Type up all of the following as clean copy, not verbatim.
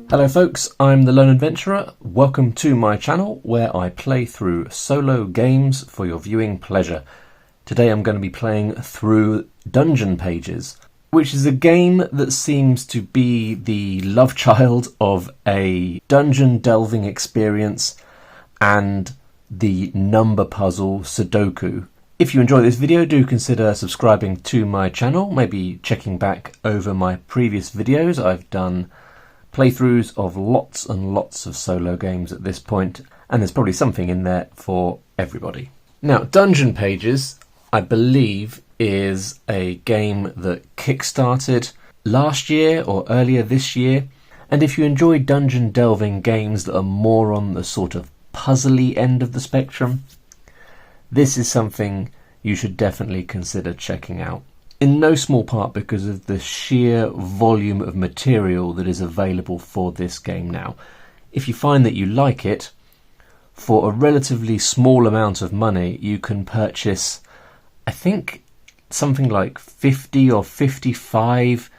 Hello folks, I'm the Lone Adventurer. Welcome to my channel where I play through solo games for your viewing pleasure. Today I'm going to be playing through Dungeon Pages, which is a game that seems to be the love child of a dungeon delving experience and the number puzzle Sudoku. If you enjoy this video, do consider subscribing to my channel, maybe checking back over my previous videos. I've done playthroughs of lots and lots of solo games at this point, and there's probably something in there for everybody. Now, Dungeon Pages, I believe, is a game that kickstarted last year or earlier this year, and if you enjoy dungeon delving games that are more on the sort of puzzly end of the spectrum, this is something you should definitely consider checking out. In no small part because of the sheer volume of material that is available for this game now. If you find that you like it, for a relatively small amount of money you can purchase, I think, something like 50 or 55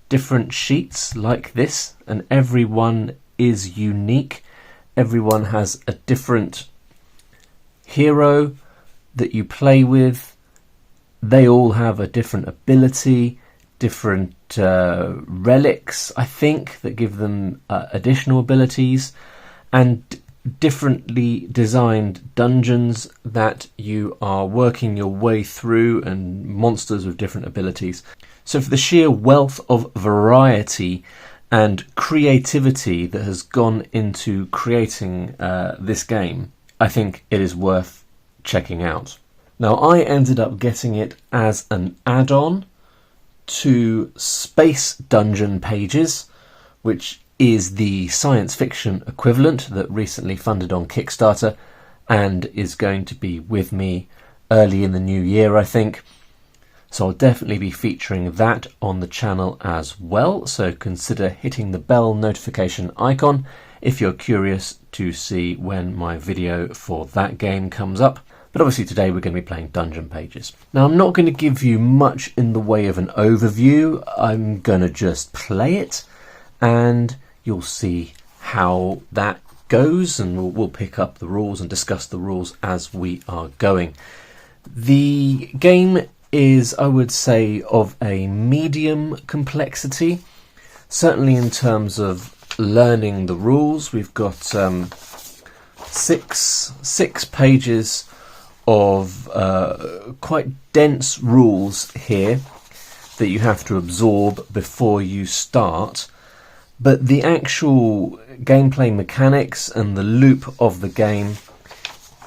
different sheets like this, and every one is unique. Everyone has a different hero that you play with. They all have a different ability, different relics, I think, that give them additional abilities, and differently designed dungeons that you are working your way through, and monsters with different abilities. So for the sheer wealth of variety and creativity that has gone into creating this game, I think it is worth checking out. Now, I ended up getting it as an add-on to Space Dungeon Pages, which is the science fiction equivalent that recently funded on Kickstarter and is going to be with me early in the new year, I think. So I'll definitely be featuring that on the channel as well, so consider hitting the bell notification icon if you're curious to see when my video for that game comes up. But obviously today we're going to be playing Dungeon Pages. Now, I'm not going to give you much in the way of an overview. I'm going to just play it and you'll see how that goes, and we'll pick up the rules and discuss the rules as we are going. The game is, I would say, of a medium complexity, certainly in terms of learning the rules. We've got six pages of quite dense rules here that you have to absorb before you start, but the actual gameplay mechanics and the loop of the game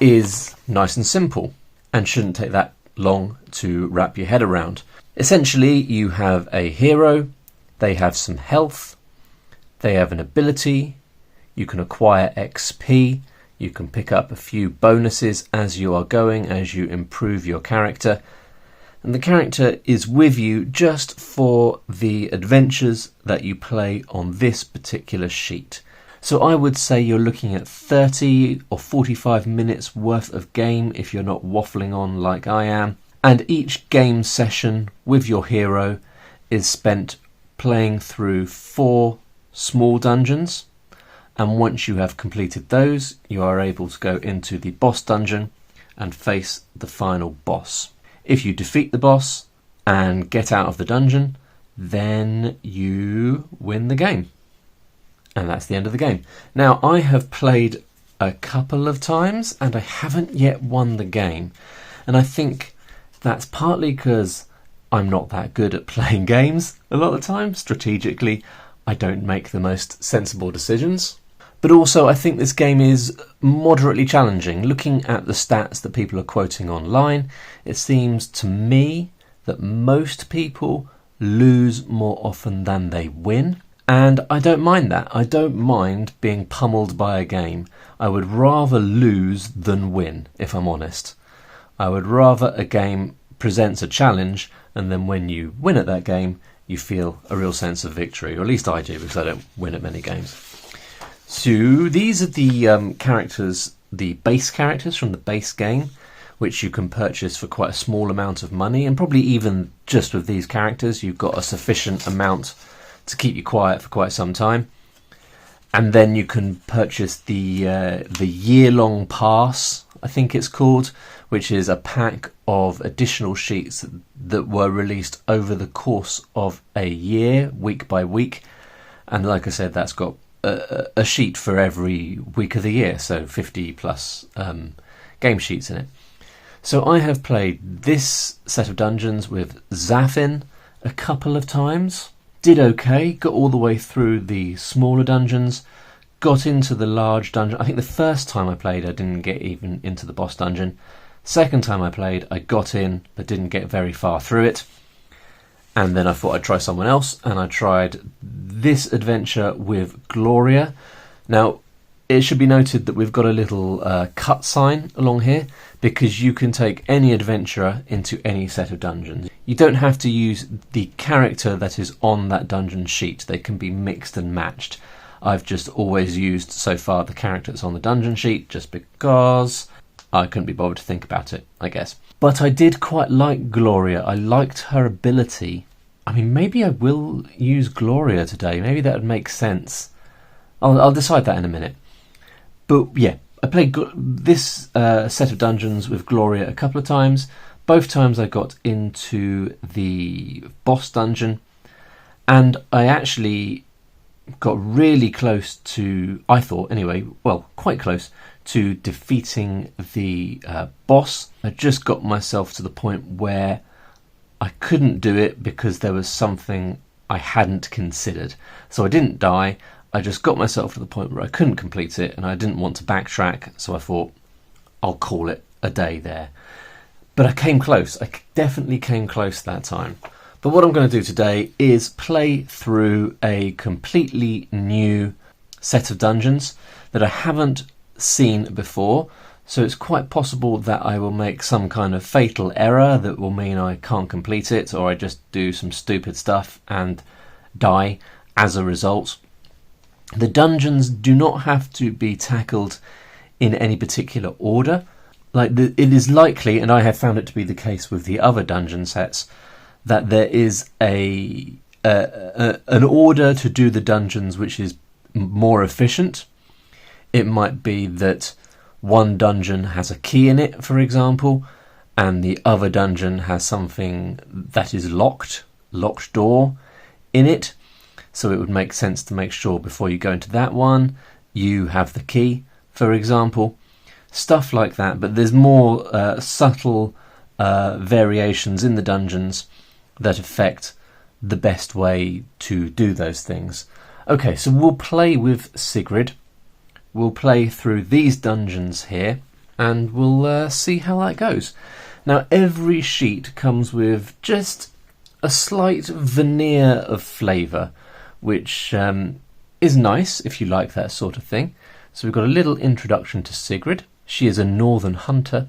is nice and simple and shouldn't take that long to wrap your head around. Essentially, you have a hero, they have some health, they have an ability, you can acquire XP, you can pick up a few bonuses as you are going, as you improve your character. And the character is with you just for the adventures that you play on this particular sheet. So I would say you're looking at 30 or 45 minutes worth of game if you're not waffling on like I am. And each game session with your hero is spent playing through 4 small dungeons. And once you have completed those, you are able to go into the boss dungeon and face the final boss. If you defeat the boss and get out of the dungeon, then you win the game. And that's the end of the game. Now, I have played a couple of times and I haven't yet won the game. And I think that's partly because I'm not that good at playing games a lot of the time. Strategically, I don't make the most sensible decisions. But also, I think this game is moderately challenging. Looking at the stats that people are quoting online, it seems to me that most people lose more often than they win. And I don't mind that. I don't mind being pummeled by a game. I would rather lose than win, if I'm honest. I would rather a game presents a challenge, and then when you win at that game, you feel a real sense of victory. Or at least I do, because I don't win at many games. So these are the characters, the base characters from the base game, which you can purchase for quite a small amount of money, and probably even just with these characters you've got a sufficient amount to keep you quiet for quite some time. And then you can purchase the year-long pass, I think it's called, which is a pack of additional sheets that were released over the course of a year, week by week. And like I said, that's got a sheet for every week of the year, so 50 plus game sheets in it. So I have played this set of dungeons with Zafin a couple of times. Did okay, got all the way through the smaller dungeons, got into the large dungeon. I think the first time I played I didn't get even into the boss dungeon. Second time I played I got in but didn't get very far through it. And then I thought I'd try someone else, and I tried this adventure with Gloria. Now, it should be noted that we've got a little cut sign along here, because you can take any adventurer into any set of dungeons. You don't have to use the character that is on that dungeon sheet. They can be mixed and matched. I've just always used so far the characters on the dungeon sheet just because I couldn't be bothered to think about it, I guess. But I did quite like Gloria. I liked her ability. I mean, maybe I will use Gloria today. Maybe that would make sense. I'll decide that in a minute. But yeah, I played this set of dungeons with Gloria a couple of times. Both times I got into the boss dungeon, and I actually got really close to, I thought anyway, well, quite close to defeating the boss. I just got myself to the point where I couldn't do it because there was something I hadn't considered. So I didn't die, I just got myself to the point where I couldn't complete it, and I didn't want to backtrack, so I thought I'll call it a day there. But I came close, I definitely came close that time. But what I'm going to do today is play through a completely new set of dungeons that I haven't seen before, so it's quite possible that I will make some kind of fatal error that will mean I can't complete it, or I just do some stupid stuff and die as a result. The dungeons do not have to be tackled in any particular order. It is likely, and I have found it to be the case with the other dungeon sets, that there is an order to do the dungeons which is more efficient. It might be that one dungeon has a key in it, for example, and the other dungeon has something that is locked door in it. So it would make sense to make sure before you go into that one, you have the key, for example. Stuff like that, but there's more subtle variations in the dungeons that affect the best way to do those things. Okay, so we'll play with Sigrid. We'll play through these dungeons here, and we'll see how that goes. Now, every sheet comes with just a slight veneer of flavour, which is nice if you like that sort of thing. So we've got a little introduction to Sigrid. She is a northern hunter.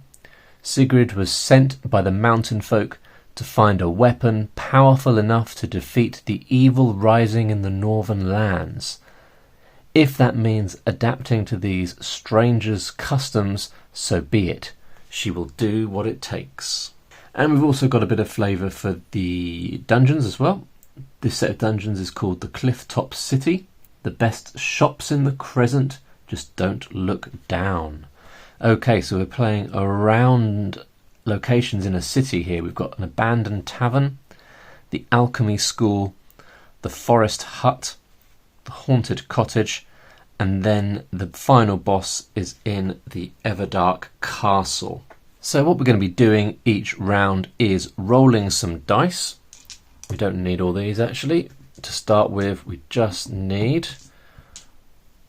Sigrid was sent by the mountain folk to find a weapon powerful enough to defeat the evil rising in the northern lands. If that means adapting to these strangers' customs, so be it. She will do what it takes. And we've also got a bit of flavour for the dungeons as well. This set of dungeons is called the Clifftop City. The best shops in the Crescent, just don't look down. Okay, so we're playing around locations in a city here. We've got an abandoned tavern, the alchemy school, the forest hut, the haunted cottage, and then the final boss is in the Everdark castle. So what we're going to be doing each round is rolling some dice. We don't need all these actually. To start with, we just need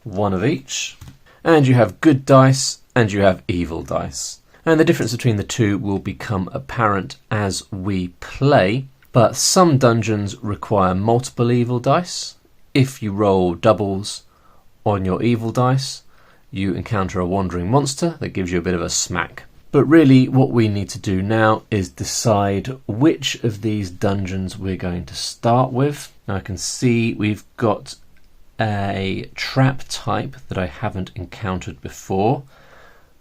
one of each. And you have good dice and you have evil dice. And the difference between the two will become apparent as we play, but some dungeons require multiple evil dice. If you roll doubles on your evil dice, you encounter a wandering monster that gives you a bit of a smack. But really what we need to do now is decide which of these dungeons we're going to start with. Now I can see we've got a trap type that I haven't encountered before,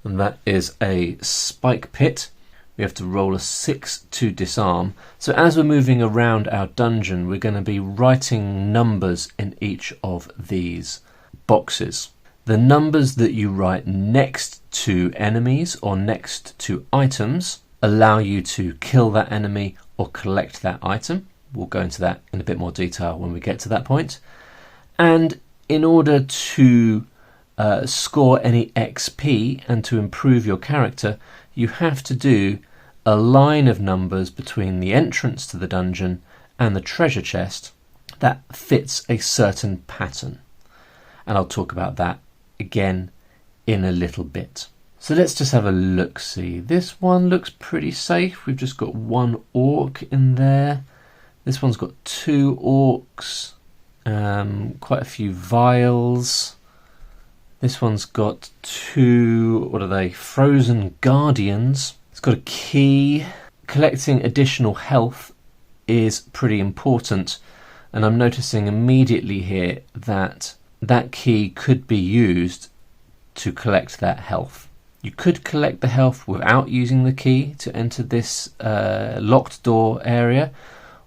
and that is a spike pit. We have to roll a 6 to disarm. So as we're moving around our dungeon, we're going to be writing numbers in each of these boxes. The numbers that you write next to enemies or next to items allow you to kill that enemy or collect that item. We'll go into that in a bit more detail when we get to that point. And in order to score any XP and to improve your character, you have to do a line of numbers between the entrance to the dungeon and the treasure chest that fits a certain pattern. And I'll talk about that again in a little bit. So let's just have a look-see. This one looks pretty safe. We've just got one orc in there. This one's got 2 orcs, quite a few vials. This one's got 2, what are they, frozen guardians. It's got a key. Collecting additional health is pretty important, and I'm noticing immediately here that that key could be used to collect that health. You could collect the health without using the key to enter this locked door area,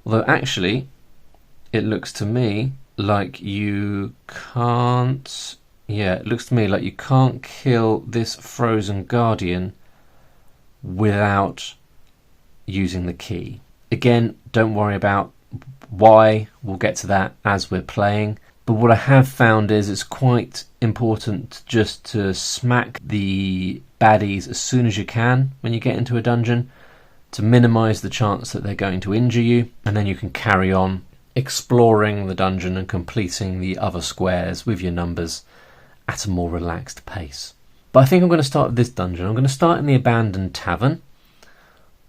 although actually it looks to me like you can't. Yeah, it looks to me like you can't kill this frozen guardian without using the key. Again, don't worry about why, we'll get to that as we're playing. But what I have found is it's quite important just to smack the baddies as soon as you can when you get into a dungeon to minimise the chance that they're going to injure you, and then you can carry on exploring the dungeon and completing the other squares with your numbers at a more relaxed pace. But I think I'm going to start this dungeon. I'm going to start in the abandoned tavern,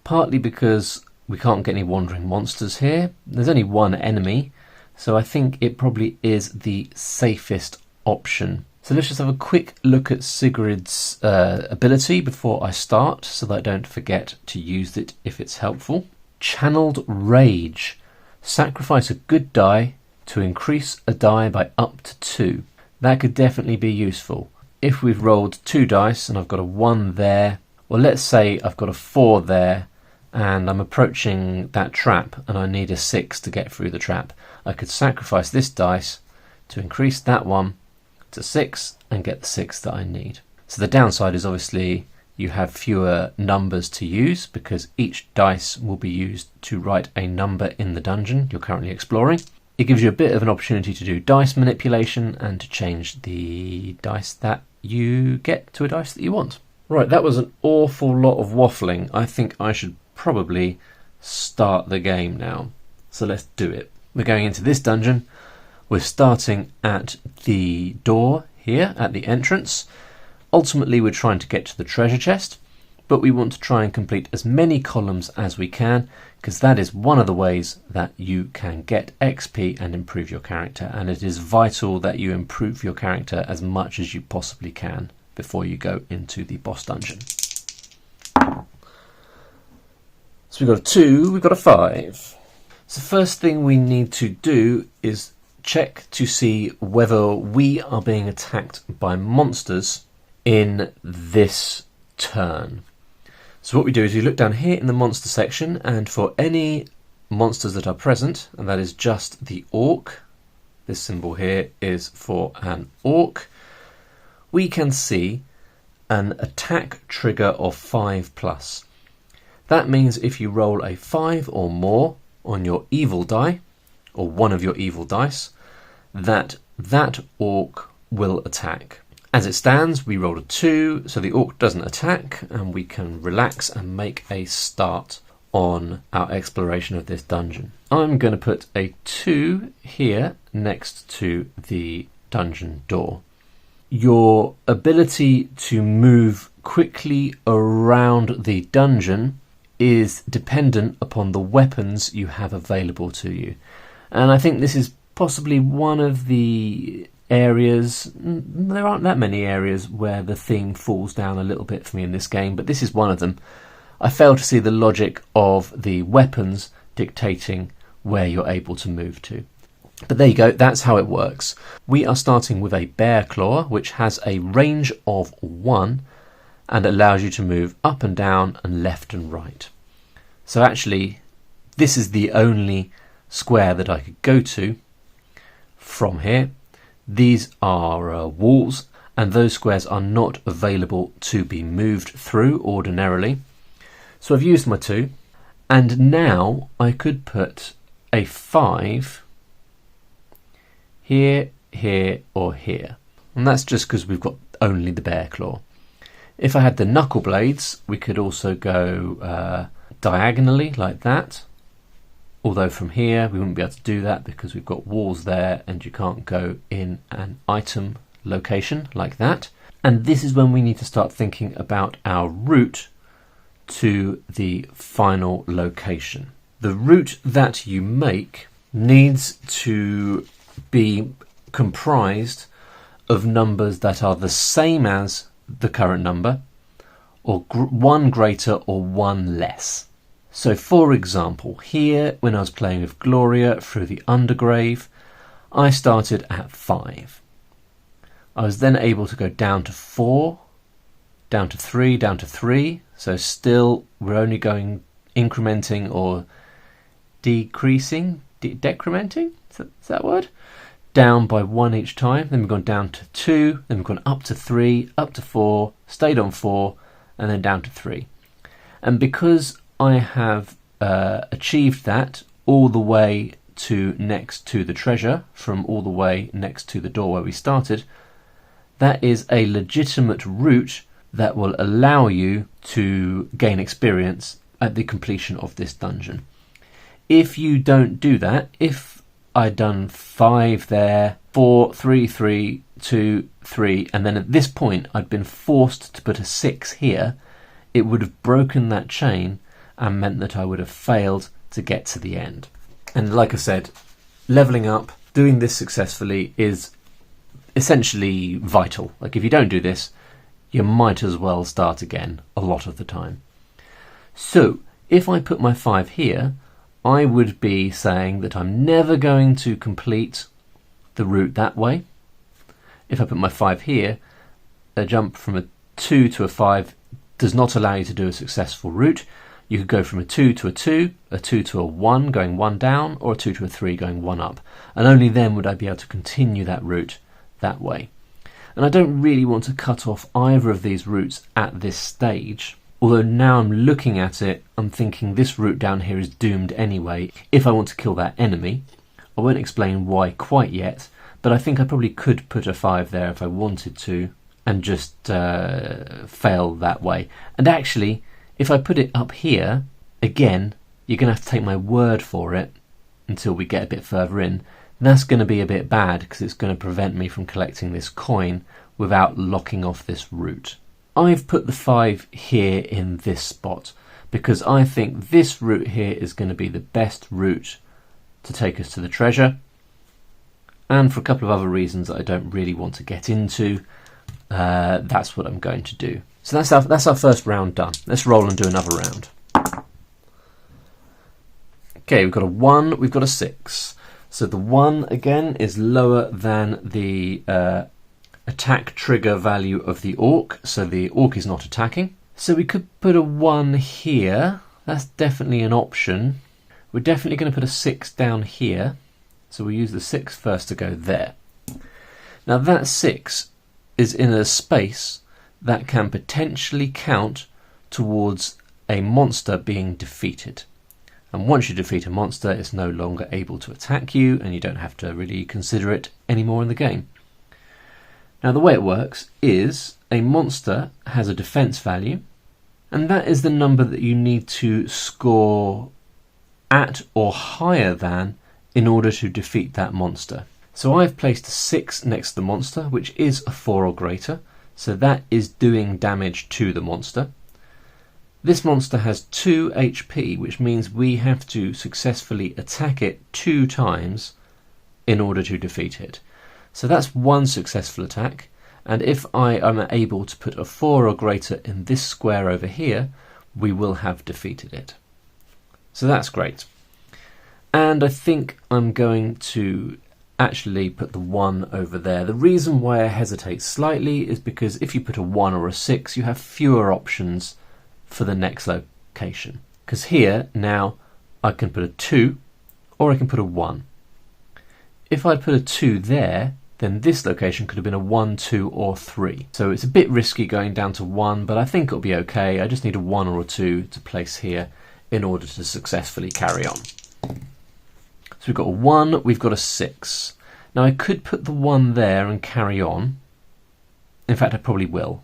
partly because we can't get any wandering monsters here. There's only one enemy, so I think it probably is the safest option. So let's just have a quick look at Sigrid's ability before I start, so that I don't forget to use it if it's helpful. Channeled Rage. Sacrifice a good die to increase a die by up to 2. That could definitely be useful. If we've rolled 2 dice and I've got a 1 there, well, let's say I've got a 4 there and I'm approaching that trap and I need a 6 to get through the trap, I could sacrifice this dice to increase that one to 6 and get the 6 that I need. So the downside is obviously you have fewer numbers to use because each dice will be used to write a number in the dungeon you're currently exploring. It gives you a bit of an opportunity to do dice manipulation and to change the dice that you get to a dice that you want. Right, that was an awful lot of waffling. I think I should probably start the game now. So let's do it. We're going into this dungeon. We're starting at the door here at the entrance. Ultimately, we're trying to get to the treasure chest, but we want to try and complete as many columns as we can, because that is one of the ways that you can get XP and improve your character, and it is vital that you improve your character as much as you possibly can before you go into the boss dungeon. So we've got a 2, we've got a 5. So first thing we need to do is check to see whether we are being attacked by monsters in this turn. So what we do is we look down here in the monster section, and for any monsters that are present, and that is just the orc, this symbol here is for an orc, we can see an attack trigger of 5+. That means if you roll a 5 or more on your evil die, or one of your evil dice, that orc will attack. As it stands, we rolled a 2, so the orc doesn't attack, and we can relax and make a start on our exploration of this dungeon. I'm going to put a 2 here next to the dungeon door. Your ability to move quickly around the dungeon is dependent upon the weapons you have available to you. And I think this is possibly one of the areas, there aren't that many areas where the thing falls down a little bit for me in this game, but this is one of them. I fail to see the logic of the weapons dictating where you're able to move to. But there you go, that's how it works. We are starting with a bear claw, which has a range of 1 and allows you to move up and down and left and right. So actually, this is the only square that I could go to from here. These are walls, and those squares are not available to be moved through ordinarily. So I've used my 2, and now I could put a 5 here, here, or here. And that's just because we've got only the bear claw. If I had the knuckle blades, we could also go diagonally like that. Although from here we wouldn't be able to do that because we've got walls there and you can't go in an item location like that. And this is when we need to start thinking about our route to the final location. The route that you make needs to be comprised of numbers that are the same as the current number, or one greater or one less. So for example, here when I was playing with Gloria through the Undergrave, I started at 5. I was then able to go down to 4, down to 3, down to 3. So still we're only going incrementing or decreasing, decrementing, is that word? Down by 1 each time. Then we've gone down to 2, then we've gone up to 3, up to 4, stayed on 4, and then down to 3. And because I have achieved that all the way to next to the treasure, from all the way next to the door where we started, that is a legitimate route that will allow you to gain experience at the completion of this dungeon. If you don't do that, if I'd done 5 there, 4, 3, 3, 2, 3, and then at this point I'd been forced to put a 6 here, it would have broken that chain and meant that I would have failed to get to the end. And like I said, leveling up, doing this successfully is essentially vital. Like if you don't do this, you might as well start again a lot of the time. So if I put my 5 here, I would be saying that I'm never going to complete the route that way. If I put my 5 here, a jump from a 2 to a 5 does not allow you to do a successful route. You could go from a 2 to a 2, a 2 to a 1 going 1 down, or a 2 to a 3 going 1 up. And only then would I be able to continue that route that way. And I don't really want to cut off either of these routes at this stage. Although now I'm looking at it, I'm thinking this route down here is doomed anyway if I want to kill that enemy. I won't explain why quite yet, but I think I probably could put a 5 there if I wanted to and just fail that way. And actually, if I put it up here, again, you're going to have to take my word for it until we get a bit further in. And that's going to be a bit bad because it's going to prevent me from collecting this coin without locking off this route. I've put the 5 here in this spot because I think this route here is going to be the best route to take us to the treasure, and for a couple of other reasons that I don't really want to get into, that's what I'm going to do. So that's our first round done. Let's roll and do another round. Okay, we've got a 1, we've got a 6. So the 1 again is lower than the attack trigger value of the orc, so the orc is not attacking. So we could put a 1 here. That's definitely an option. We're definitely going to put a 6 down here. So we'll use the 6 first to go there. Now that 6 is in a space that can potentially count towards a monster being defeated. And once you defeat a monster, it's no longer able to attack you, and you don't have to really consider it anymore in the game. Now the way it works is a monster has a defense value, and that is the number that you need to score at or higher than in order to defeat that monster. So I've placed a 6 next to the monster, which is a 4 or greater, so that is doing damage to the monster. This monster has 2 HP, which means we have to successfully attack it 2 times in order to defeat it. So that's 1 successful attack, and if I am able to put a 4 or greater in this square over here, we will have defeated it. So that's great. And I think I'm going to actually put the 1 over there. The reason why I hesitate slightly is because if you put a 1 or a 6, you have fewer options for the next location. Because here, now, I can put a 2 or I can put a 1. If I put a 2 there, then this location could have been a 1, 2 or 3. So it's a bit risky going down to 1, but I think it'll be okay. I just need a 1 or a 2 to place here in order to successfully carry on. So we've got a 1, we've got a 6. Now I could put the 1 there and carry on. In fact, I probably will.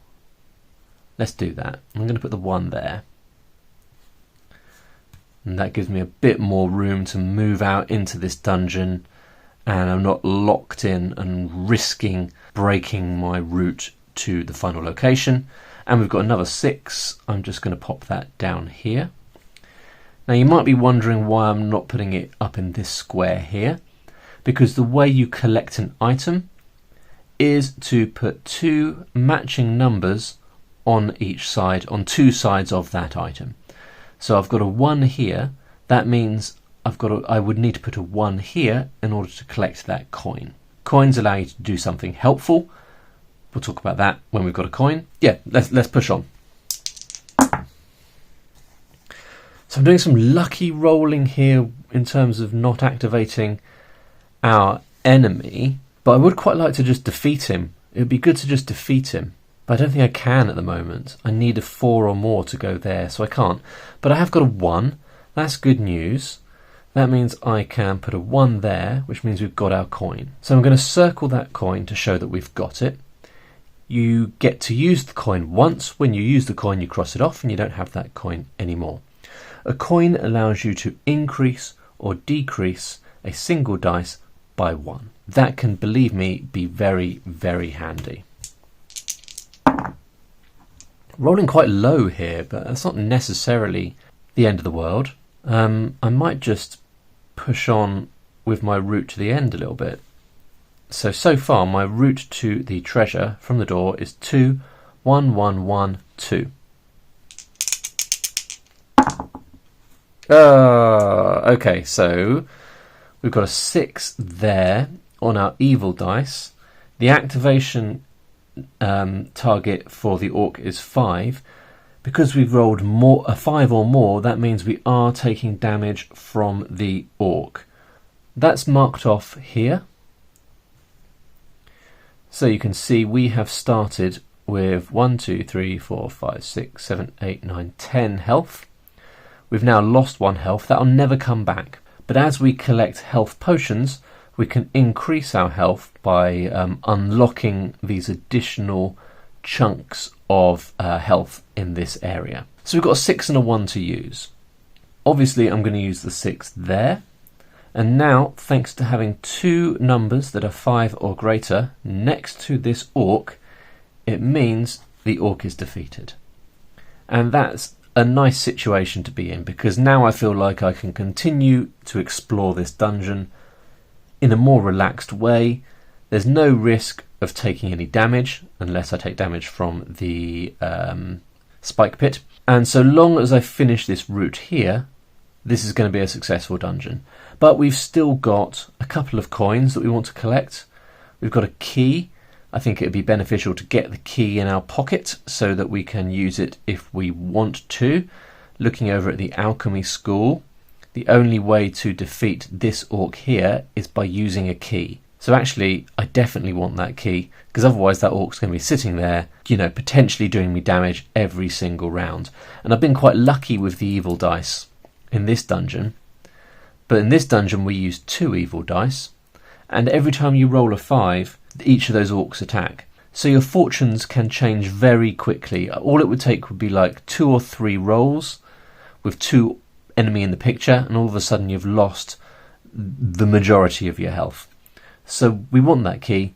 Let's do that. I'm going to put the 1 there. And that gives me a bit more room to move out into this dungeon, and I'm not locked in and risking breaking my route to the final location. And we've got another 6. I'm just going to pop that down here. Now you might be wondering why I'm not putting it up in this square here, because the way you collect an item is to put 2 matching numbers on each side, on 2 sides of that item. So I've got a 1 here. That means I would need to put a 1 here in order to collect that coin. Coins allow you to do something helpful. We'll talk about that when we've got a coin. Yeah, let's push on. So I'm doing some lucky rolling here in terms of not activating our enemy, but I would quite like to just defeat him. It would be good to just defeat him. But I don't think I can at the moment. I need a 4 or more to go there, so I can't. But I have got a 1. That's good news. That means I can put a 1 there, which means we've got our coin. So I'm going to circle that coin to show that we've got it. You get to use the coin once. When you use the coin, you cross it off and you don't have that coin anymore. A coin allows you to increase or decrease a single dice by 1. That can, believe me, be very, very handy. Rolling quite low here, but that's not necessarily the end of the world. I might just push on with my route to the end a little bit. So far my route to the treasure from the door is 2, 1, 1, 1, 2. Okay, so we've got a 6 there on our evil dice. The activation target for the orc is 5. Because we've rolled a 5 or more, that means we are taking damage from the orc. That's marked off here. So you can see we have started with 1, 2, 3, 4, 5, 6, 7, 8, 9, 10 health. We've now lost 1 health. That'll never come back. But as we collect health potions, we can increase our health by unlocking these additional chunks of health in this area. So we've got a 6 and a 1 to use. Obviously I'm going to use the 6 there. And now, thanks to having 2 numbers that are 5 or greater next to this orc, it means the orc is defeated. And that's a nice situation to be in, because now I feel like I can continue to explore this dungeon in a more relaxed way. There's no risk of taking any damage, unless I take damage from the spike pit. And so long as I finish this route here, this is going to be a successful dungeon. But we've still got a couple of coins that we want to collect. We've got a key. I think it would be beneficial to get the key in our pocket so that we can use it if we want to. Looking over at the alchemy school, the only way to defeat this orc here is by using a key. So actually, I definitely want that key, because otherwise that orc's going to be sitting there, potentially doing me damage every single round. And I've been quite lucky with the evil dice in this dungeon. But in this dungeon we use 2 evil dice, and every time you roll a 5, each of those orcs attack. So your fortunes can change very quickly. All it would take would be like 2 or 3 rolls with 2 enemy in the picture, and all of a sudden you've lost the majority of your health. So we want that key.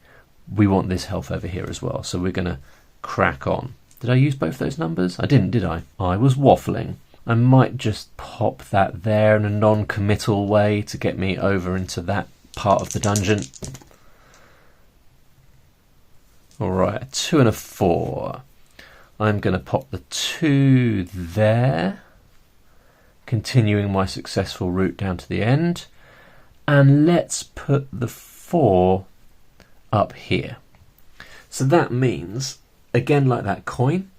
We want this health over here as well. So we're going to crack on. Did I use both those numbers? I didn't, did I? I was waffling. I might just pop that there in a non-committal way to get me over into that part of the dungeon. Alright, a 2 and a 4. I'm going to pop the 2 there, continuing my successful route down to the end. And let's put the 4 up here. So that means, again like that coin,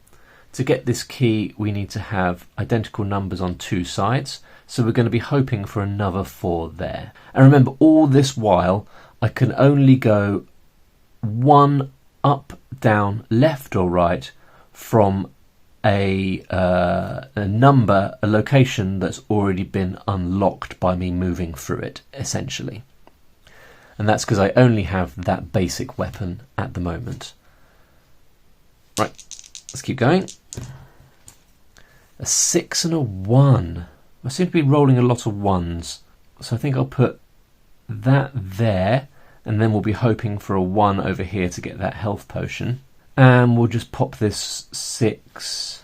to get this key we need to have identical numbers on 2 sides. So we're going to be hoping for another 4 there. And remember, all this while I can only go one up, down, left or right from a number, a location that's already been unlocked by me moving through it, essentially. And that's because I only have that basic weapon at the moment. Right, let's keep going. A 6 and a 1. I seem to be rolling a lot of 1s. So I think I'll put that there, and then we'll be hoping for a 1 over here to get that health potion. And we'll just pop this 6.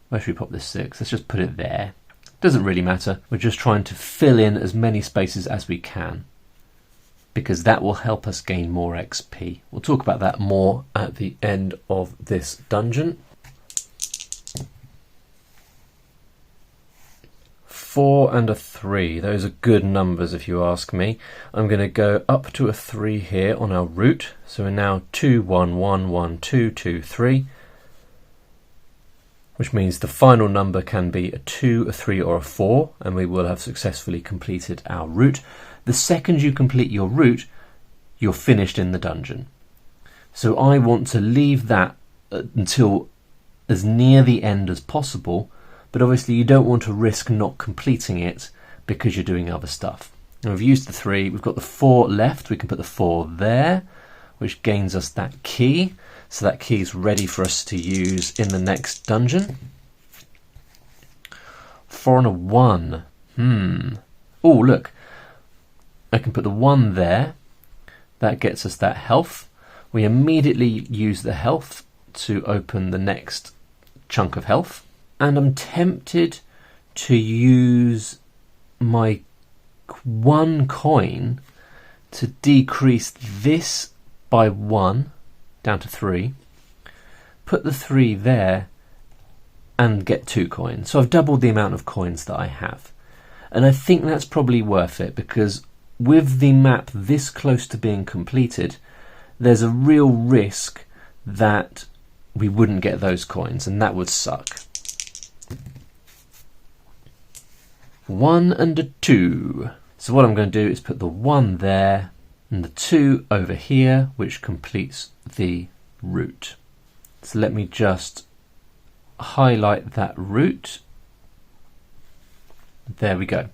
Where should we pop this 6? Let's just put it there. Doesn't really matter. We're just trying to fill in as many spaces as we can, because that will help us gain more XP. We'll talk about that more at the end of this dungeon. 4 and a 3. Those are good numbers if you ask me. I'm going to go up to a 3 here on our route. So we're now 2, 1, 1, 1, 2, 2, 3. Which means the final number can be a 2, a 3 or a 4, and we will have successfully completed our route. The second you complete your route, you're finished in the dungeon. So I want to leave that until as near the end as possible, but obviously you don't want to risk not completing it because you're doing other stuff. Now we've used the 3, we've got the 4 left, we can put the 4 there, which gains us that key. So that key is ready for us to use in the next dungeon. 4 and a 1. Oh, look. I can put the 1 there. That gets us that health. We immediately use the health to open the next chunk of health. And I'm tempted to use my 1 coin to decrease this by 1 down to 3, put the 3 there and get 2 coins. So I've doubled the amount of coins that I have. And I think that's probably worth it, because with the map this close to being completed, there's a real risk that we wouldn't get those coins, and that would suck. 1 and a 2. So what I'm going to do is put the 1 there and the 2 over here, which completes the route. So let me just highlight that route. There we go.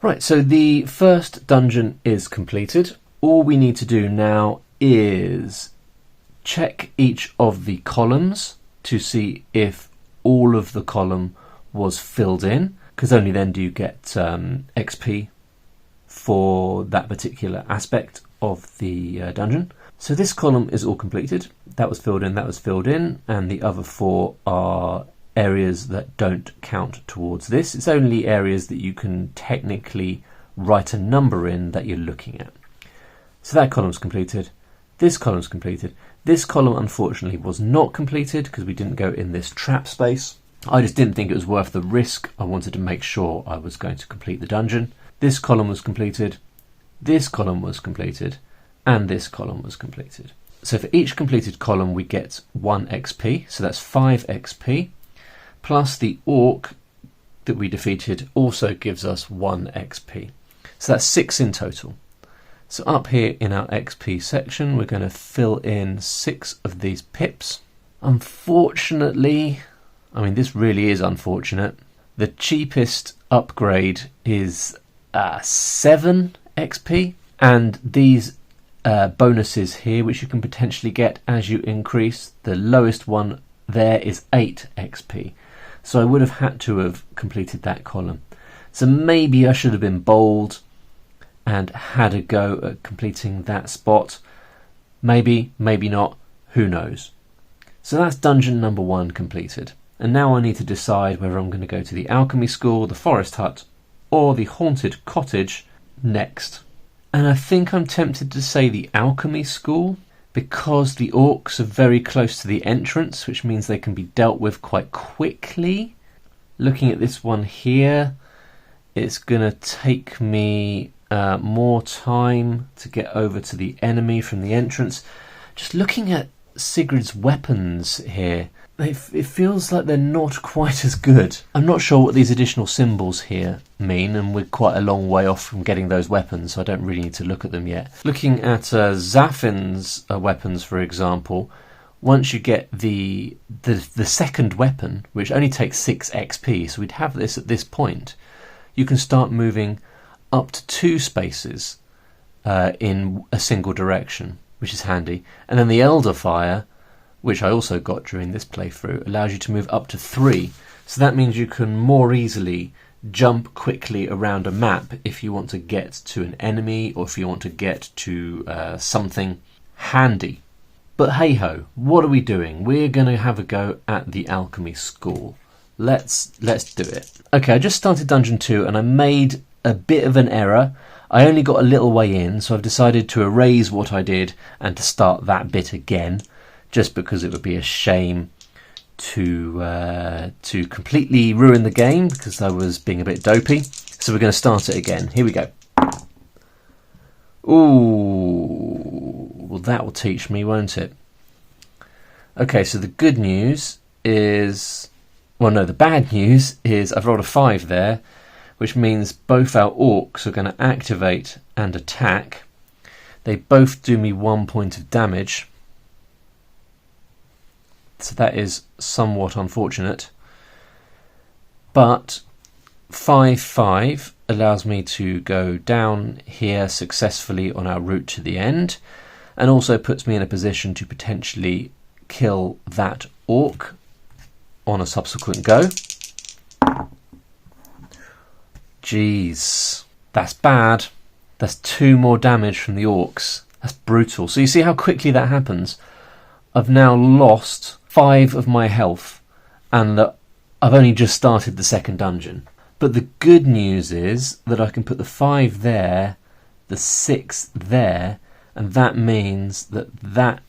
Right, so the first dungeon is completed. All we need to do now is check each of the columns to see if all of the column was filled in, because only then do you get XP for that particular aspect of the dungeon. So this column is all completed. That was filled in, that was filled in, and the other 4 are areas that don't count towards this. It's only areas that you can technically write a number in that you're looking at. So that column's completed. This column's completed. This column unfortunately was not completed because we didn't go in this trap space. I just didn't think it was worth the risk. I wanted to make sure I was going to complete the dungeon. This column was completed. This column was completed, and this column was completed. So for each completed column we get 1 XP, so that's 5 XP, plus the orc that we defeated also gives us 1 XP. So that's 6 in total. So up here in our XP section we're going to fill in 6 of these pips. Unfortunately, I mean this really is unfortunate, the cheapest upgrade is 7 XP, and these bonuses here which you can potentially get as you increase, the lowest one there is 8 XP. So I would have had to have completed that column. So maybe I should have been bold and had a go at completing that spot. Maybe, maybe not, who knows. So that's dungeon number 1 completed. And now I need to decide whether I'm going to go to the alchemy school, the forest hut, or the haunted cottage next. And I think I'm tempted to say the alchemy school, because the orcs are very close to the entrance, which means they can be dealt with quite quickly. Looking at this one here, it's going to take me more time to get over to the enemy from the entrance. Just looking at Sigurd's weapons here, it feels like they're not quite as good. I'm not sure what these additional symbols here mean, and we're quite a long way off from getting those weapons, so I don't really need to look at them yet. Looking at Zafin's weapons, for example, once you get the second weapon, which only takes 6 XP, so we'd have this at this point, you can start moving up to 2 spaces in a single direction, which is handy. And then the Elder Fire, which I also got during this playthrough, allows you to move up to 3. So that means you can more easily jump quickly around a map if you want to get to an enemy or if you want to get to something handy. But hey ho, what are we doing? We're going to have a go at the alchemy school. Let's do it. Okay, I just started Dungeon 2 and I made a bit of an error. I only got a little way in, so I've decided to erase what I did and to start that bit again, just because it would be a shame to completely ruin the game because I was being a bit dopey. So we're going to start it again. Here we go. Ooh, well that will teach me, won't it? Okay, so the good news is... Well, no, the bad news is I've rolled a 5 there, which means both our orcs are going to activate and attack. They both do me 1 point of damage. So that is somewhat unfortunate. But 5/5 allows me to go down here successfully on our route to the end, and also puts me in a position to potentially kill that orc on a subsequent go. Jeez, that's bad. That's 2 more damage from the orcs. That's brutal. So you see how quickly that happens? I've now lost 5 of my health, and I've only just started the second dungeon. But the good news is that I can put the 5 there, the 6 there, and that means that that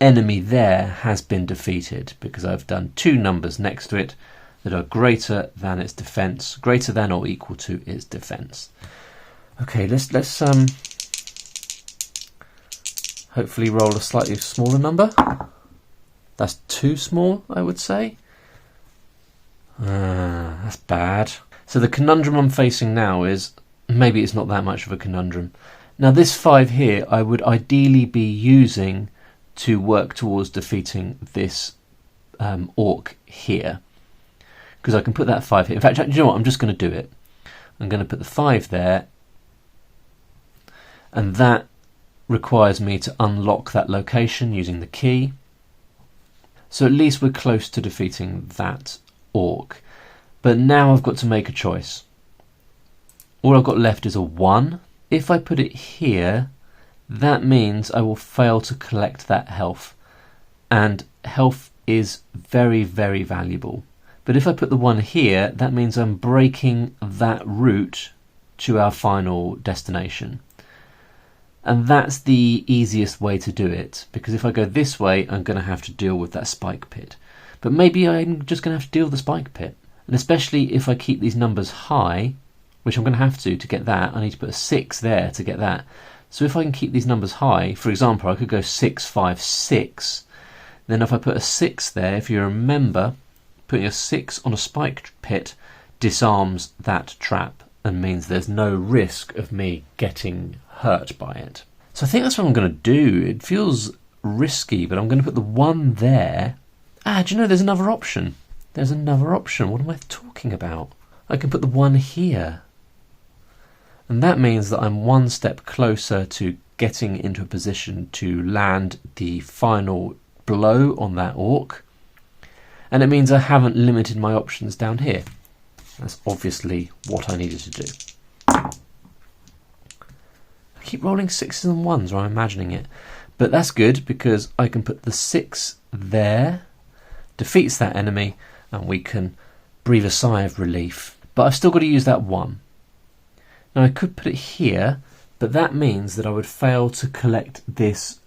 enemy there has been defeated because I've done 2 numbers next to it that are greater than its defense, greater than or equal to its defense. Okay, let's hopefully roll a slightly smaller number. That's too small, I would say. That's bad. So the conundrum I'm facing now is, maybe it's not that much of a conundrum. Now this 5 here I would ideally be using to work towards defeating this orc here, because I can put that 5 here. In fact, you know what, I'm just going to do it. I'm going to put the 5 there, and that requires me to unlock that location using the key. So at least we're close to defeating that orc. But now I've got to make a choice. All I've got left is a 1. If I put it here, that means I will fail to collect that health. And health is very, very valuable. But if I put the 1 here, that means I'm breaking that route to our final destination. And that's the easiest way to do it, because if I go this way, I'm going to have to deal with that spike pit. But maybe I'm just going to have to deal with the spike pit. And especially if I keep these numbers high, which I'm going to have to get that, I need to put a 6 there to get that. So if I can keep these numbers high, for example, I could go 6, 5, 6. Then if I put a 6 there, if you remember, putting a 6 on a spike pit disarms that trap and means there's no risk of me getting hurt by it. So I think that's what I'm going to do. It feels risky, but I'm going to put the 1 there. Do you know there's another option? There's another option. What am I talking about? I can put the 1 here. And that means that I'm 1 step closer to getting into a position to land the final blow on that orc. And it means I haven't limited my options down here. That's obviously what I needed to do. I keep rolling 6s and 1s, or I'm imagining it. But that's good because I can put the 6 there, defeats that enemy, and we can breathe a sigh of relief. But I've still got to use that 1. Now I could put it here, but that means that I would fail to collect this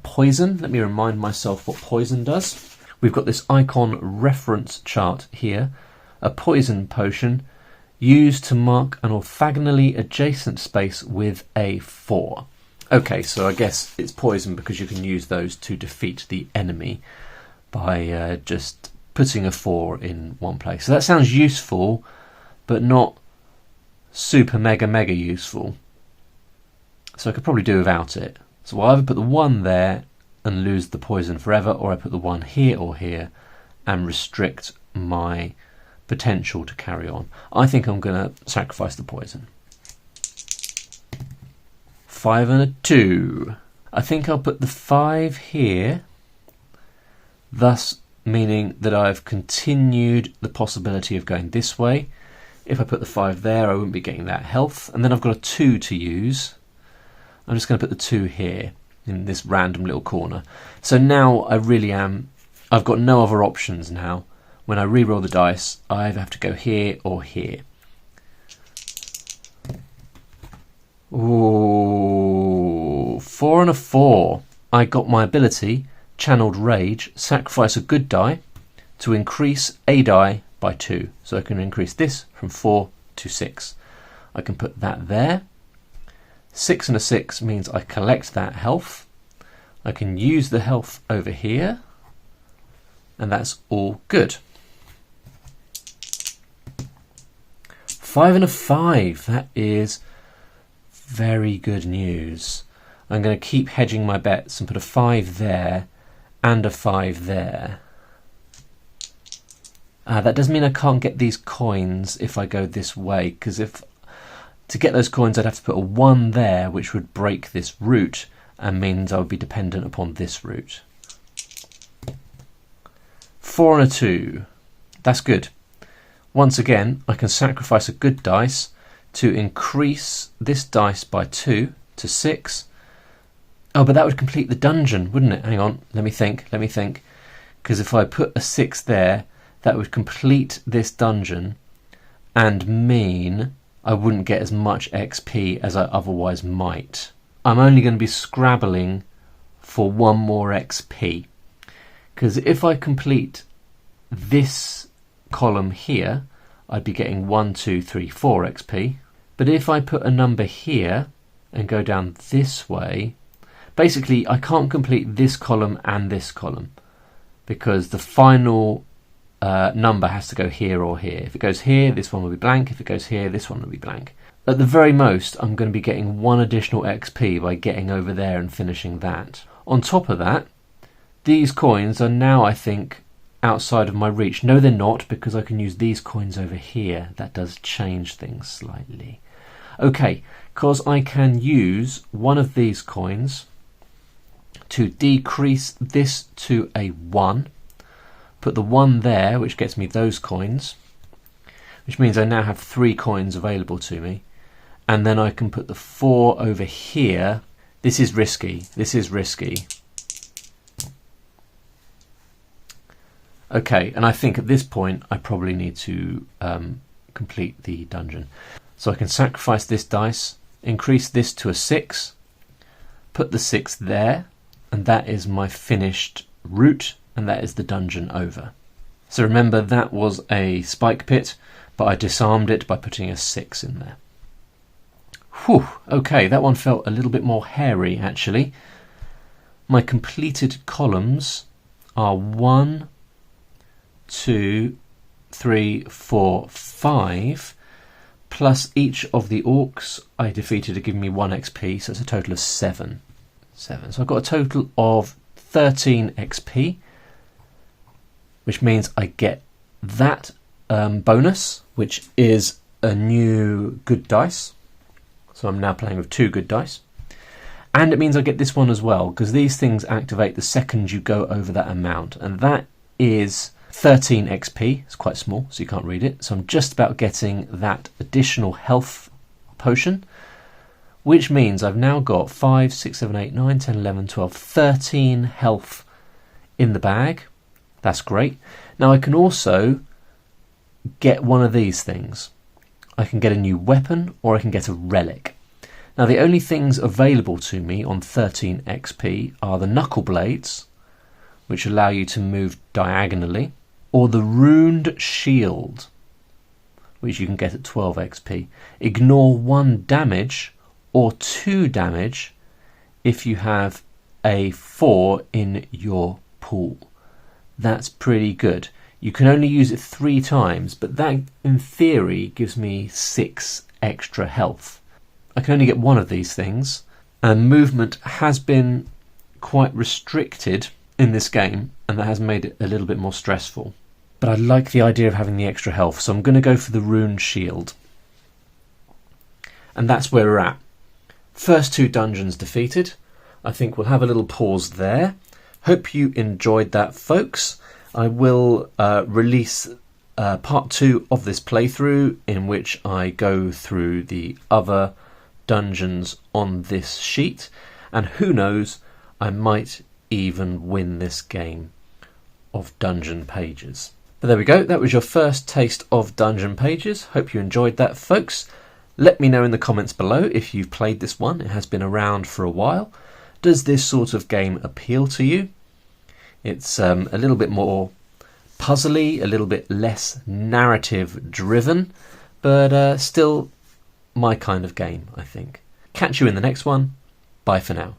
poison. Let me remind myself what poison does. We've got this icon reference chart here. A poison potion used to mark an orthogonally adjacent space with a 4. Okay, so I guess it's poison because you can use those to defeat the enemy by just putting a 4 in one place. So that sounds useful, but not super mega useful. So I could probably do without it. So I'll either put the 1 there and lose the poison forever, or I put the 1 here or here and restrict my potential to carry on. I think I'm going to sacrifice the poison. 5 and a 2. I think I'll put the 5 here, thus meaning that I've continued the possibility of going this way. If I put the 5 there, I wouldn't be getting that health. And then I've got a 2 to use. I'm just going to put the 2 here in this random little corner. So now I really am, I've got no other options now. When I re-roll the dice, I either have to go here or here. Ooh, 4 and a 4. I got my ability, Channeled Rage, sacrifice a good die to increase a die by 2. So I can increase this from 4 to 6. I can put that there. 6 and a 6 means I collect that health. I can use the health over here, and that's all good. 5 and a 5. That is very good news. I'm going to keep hedging my bets and put a 5 there and a 5 there. That does mean I can't get these coins if I go this way, because to get those coins I'd have to put a 1 there, which would break this route and means I would be dependent upon this route. 4 and a 2. That's good. Once again, I can sacrifice a good dice to increase this dice by 2 to 6. Oh, but that would complete the dungeon, wouldn't it? Hang on, let me think. Because if I put a 6 there, that would complete this dungeon and mean I wouldn't get as much XP as I otherwise might. I'm only going to be scrabbling for 1 more XP. Because if I complete this column here, I'd be getting 1, 2, 3, 4 XP. But if I put a number here and go down this way, basically I can't complete this column and this column because the final number has to go here or here. If it goes here, this one will be blank. If it goes here, this one will be blank. At the very most, I'm going to be getting 1 additional XP by getting over there and finishing that. On top of that, these coins are now, I think, outside of my reach. No, they're not, because I can use these coins over here. That does change things slightly. Okay, because I can use one of these coins to decrease this to a 1. Put the 1 there, which gets me those coins, which means I now have 3 coins available to me. And then I can put the 4 over here. This is risky. Okay, and I think at this point I probably need to complete the dungeon. So I can sacrifice this dice, increase this to a 6, put the 6 there, and that is my finished route, and that is the dungeon over. So remember, that was a spike pit, but I disarmed it by putting a 6 in there. Whew, okay, that one felt a little bit more hairy actually. My completed columns are 1, 2, 3, 4, 5, plus each of the orcs I defeated to give me 1 XP, so it's a total of 7. So I've got a total of 13 XP, which means I get that bonus, which is a new good dice. So I'm now playing with 2 good dice. And it means I get this one as well, because these things activate the second you go over that amount. And that is 13 XP. It's quite small, so you can't read it. So I'm just about getting that additional health potion, which means I've now got 5, 6, 7, 8, 9, 10, 11, 12, 13 health in the bag. That's great. Now I can also get one of these things. I can get a new weapon, or I can get a relic. Now the only things available to me on 13 XP are the knuckle blades, which allow you to move diagonally, or the runed shield, which you can get at 12 XP. Ignore 1 damage or 2 damage if you have a 4 in your pool. That's pretty good. You can only use it 3 times, but that in theory gives me 6 extra health. I can only get 1 of these things, and movement has been quite restricted in this game, and that has made it a little bit more stressful. But I like the idea of having the extra health, so I'm going to go for the rune shield. And that's where we're at. First 2 dungeons defeated. I think we'll have a little pause there. Hope you enjoyed that, folks. I will release part 2 of this playthrough, in which I go through the other dungeons on this sheet, and who knows, I might even win this game of Dungeon Pages. But there we go, that was your first taste of Dungeon Pages. Hope you enjoyed that, folks. Let me know in the comments below if you've played this one. It has been around for a while. Does this sort of game appeal to you? It's a little bit more puzzly, a little bit less narrative driven, but still my kind of game, I think. Catch you in the next one. Bye for now.